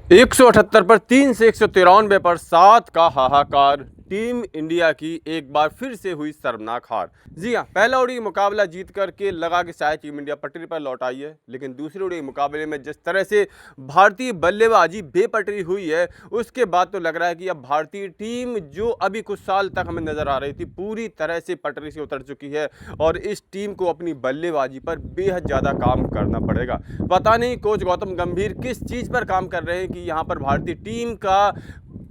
178 पर 3 से 193 पर 7 का हाहाकार। टीम इंडिया की एक बार फिर से हुई शर्मनाक हार। जी हां, पहला ओडीआई मुकाबला जीत करके लगा कि शायद टीम इंडिया पटरी पर लौट आई है, लेकिन दूसरे ओडीआई मुकाबले में जिस तरह से भारतीय बल्लेबाजी बेपटरी हुई है, उसके बाद तो लग रहा है कि अब भारतीय टीम जो अभी कुछ साल तक हमें नजर आ रही थी, पूरी तरह से पटरी से उतर चुकी है और इस टीम को अपनी बल्लेबाजी पर बेहद ज़्यादा काम करना पड़ेगा। पता नहीं कोच गौतम गंभीर किस चीज़ पर काम कर रहे हैं कि यहाँ पर भारतीय टीम का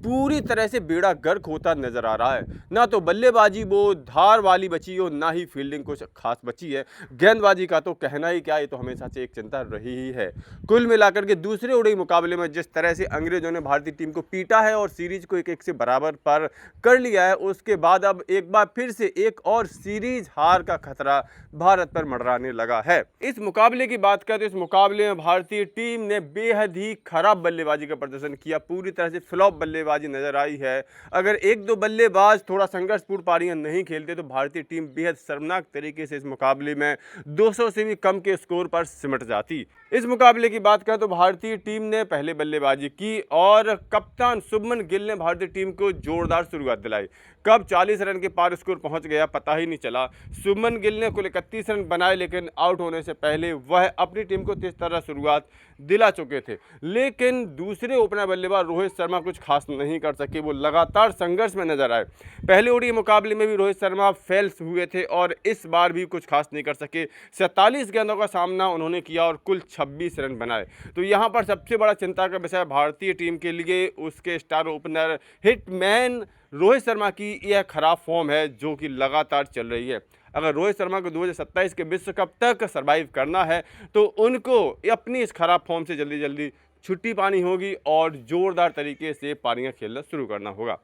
पूरी तरह से बेड़ा गर्क होता नजर आ रहा है। ना तो बल्लेबाजी वो धार वाली बची हो, ना ही फील्डिंग कुछ खास बची है। गेंदबाजी का तो कहना ही क्या, ये तो हमेशा से एक चिंता रही ही है। कुल मिलाकर के दूसरे ओडीआई मुकाबले में जिस तरह से अंग्रेजों ने भारतीय टीम को पीटा है और सीरीज को 1-1 से बराबर पर कर लिया है, उसके बाद अब एक बार फिर से एक और सीरीज हार का खतरा भारत पर मंडराने लगा है। इस मुकाबले की बात करें तो इस मुकाबले में भारतीय टीम ने बेहद ही खराब बल्लेबाजी का प्रदर्शन किया, पूरी तरह से फ्लॉप बल्लेबाजी नजर आई है। अगर एक दो बल्लेबाज थोड़ा संघर्षपूर्ण पारियां नहीं खेलते तो भारतीय टीम बेहद शर्मनाक तरीके से इस मुकाबले में 200 से भी कम के स्कोर पर सिमट जाती। इस मुकाबले की बात करें तो भारतीय टीम ने पहले बल्लेबाजी की और कप्तान शुभमन गिल ने भारतीय टीम को जोरदार शुरुआत दिलाई। कब 40 रन के पार स्कोर पहुंच गया पता ही नहीं चला। शुभमन गिल ने कुल 31 रन बनाए, लेकिन आउट होने से पहले वह अपनी टीम को किस तरह शुरुआत दिला चुके थे। लेकिन दूसरे ओपनर बल्लेबाज रोहित शर्मा कुछ खास नहीं कर सके, वो लगातार संघर्ष में नजर आए। पहले ओडीआई मुकाबले में भी रोहित शर्मा फेल्स हुए थे और इस बार भी कुछ खास नहीं कर सके। 47 गेंदों का सामना उन्होंने किया और कुल 26 रन बनाए। तो यहाँ पर सबसे बड़ा चिंता का विषय भारतीय टीम के लिए उसके star opener hitman Rohit Sharma की यह खराब फॉर्म है जो कि लगातार चल रही है। अगर रोहित शर्मा को 2027 के विश्व कप तक सर्वाइव करना है तो उनको अपनी इस खराब फॉर्म से जल्दी जल्दी छुट्टी पानी होगी और जोरदार तरीके से पारियां खेलना शुरू करना होगा।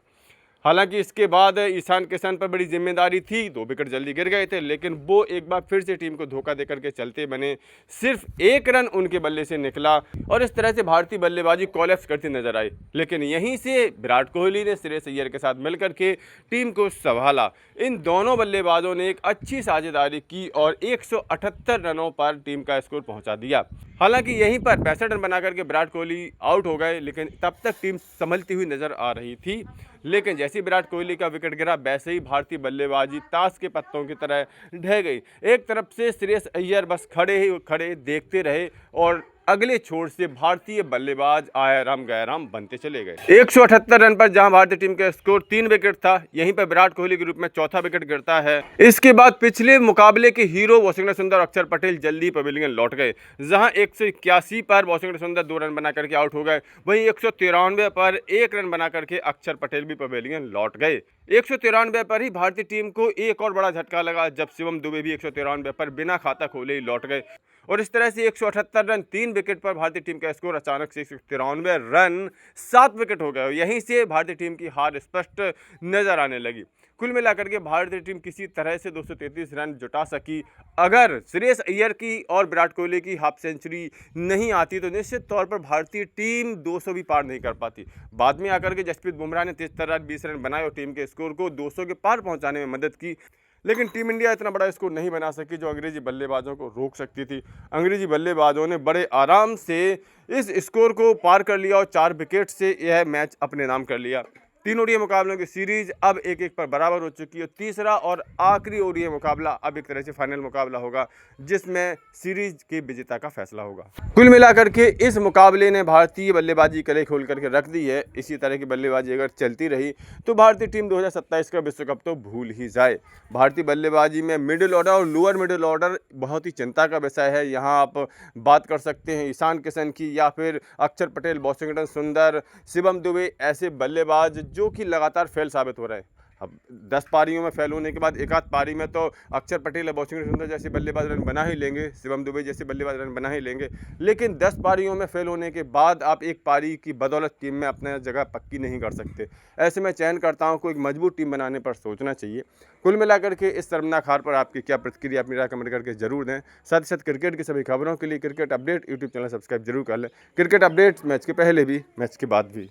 हालांकि इसके बाद ईशान किशन पर बड़ी जिम्मेदारी थी, 2 विकेट जल्दी गिर गए थे, लेकिन वो एक बार फिर से टीम को धोखा देकर के चलते बने। सिर्फ 1 रन उनके बल्ले से निकला और इस तरह से भारतीय बल्लेबाजी कोलैप्स करती नजर आई। लेकिन यहीं से विराट कोहली ने श्रेयस अय्यर के साथ मिलकर के टीम को संभाला। इन दोनों बल्लेबाजों ने एक अच्छी साझेदारी की और 178 रनों पर टीम का स्कोर पहुंचा दिया। हालांकि यहीं पर 65 रन बनाकर के विराट कोहली आउट हो गए, लेकिन तब तक टीम संभलती हुई नजर आ रही थी। लेकिन जैसे विराट कोहली का विकेट गिरा, वैसे ही भारतीय बल्लेबाजी ताश के पत्तों की तरह ढह गई। एक तरफ से श्रेयस अय्यर बस खड़े ही खड़े देखते रहे और अगले छोर से भारतीय बल्लेबाज आयाराम गयाराम बनते चले गए। 178 रन पर जहां भारतीय टीम का स्कोर 3 विकेट था, यहीं पर विराट कोहली के रूप में चौथा विकेट गिरता है। इसके बाद पिछले मुकाबले के हीरो वाशिंगटन सुंदर अक्षर पटेल जल्दी पवेलियन लौट गए, जहां 181 पर वाशिंगटन सुंदर 2 रन बना करके आउट हो गए। वहीं 193 पर 1 रन बना करके अक्षर पटेल भी पवेलियन लौट गए। 193 पर ही भारतीय टीम को एक और बड़ा झटका लगा जब शिवम दुबे भी 193 पर बिना खाता खोले ही लौट गए और इस तरह से 178 रन 3 विकेट पर भारतीय टीम का स्कोर अचानक से 193 रन 7 विकेट हो गए। यहीं से भारतीय टीम की हार स्पष्ट नजर आने लगी। कुल मिलाकर के भारतीय टीम किसी तरह से 233 रन जुटा सकी। अगर श्रेयस अय्यर की और विराट कोहली की हाफ सेंचुरी नहीं आती तो निश्चित तौर पर भारतीय टीम 200 भी पार नहीं कर पाती। बाद में आकर के जसप्रीत बुमराह ने 20 रन बनाए और टीम के स्कोर को 200 के पार पहुंचाने में मदद की। लेकिन टीम इंडिया इतना बड़ा स्कोर नहीं बना सकी जो अंग्रेजी बल्लेबाजों को रोक सकती थी। अंग्रेजी बल्लेबाजों ने बड़े आराम से इस स्कोर को पार कर लिया और 4 विकेट से यह मैच अपने नाम कर लिया। 3 ओडीआई मुकाबलों की सीरीज अब 1-1 पर बराबर हो चुकी है। तीसरा और आखिरी ओडीआई मुकाबला अब एक तरह से फाइनल मुकाबला होगा जिसमें सीरीज के विजेता का फैसला होगा। कुल मिलाकर के इस मुकाबले ने भारतीय बल्लेबाजी कले खोल करके रख दी है। इसी तरह की बल्लेबाजी अगर चलती रही तो भारतीय टीम 2027 का विश्व कप तो भूल ही जाए। भारतीय बल्लेबाजी में मिडिल ऑर्डर और लोअर मिडिल ऑर्डर बहुत ही चिंता का विषय है। यहाँ आप बात कर सकते हैं ईशान किशन की या फिर अक्षर पटेल, वाशिंगटन सुंदर, शिवम दुबे, ऐसे बल्लेबाज जो कि लगातार फेल साबित हो रहे हैं। अब 10 पारियों में फेल होने के बाद एक आध पारी में तो अक्षर पटेल और वाशिंगटन सुंदर जैसे बल्लेबाज रन बना ही लेंगे, शिवम दुबे जैसे बल्लेबाज रन बना ही लेंगे। लेकिन 10 पारियों में फेल होने के बाद आप एक पारी की बदौलत टीम में अपने जगह पक्की नहीं कर सकते। ऐसे में चयनकर्ताओं को एक मजबूत टीम बनाने पर सोचना चाहिए। कुल मिलाकर के इस शर्मनाक हार पर आपकी क्या प्रतिक्रिया, अपनी राय कमेंट करके जरूर दें। साथ ही साथ क्रिकेट की सभी खबरों के लिए cricket update YouTube channel subscribe जरूर कर लें। क्रिकेट अपडेट मैच के पहले भी, मैच के बाद भी।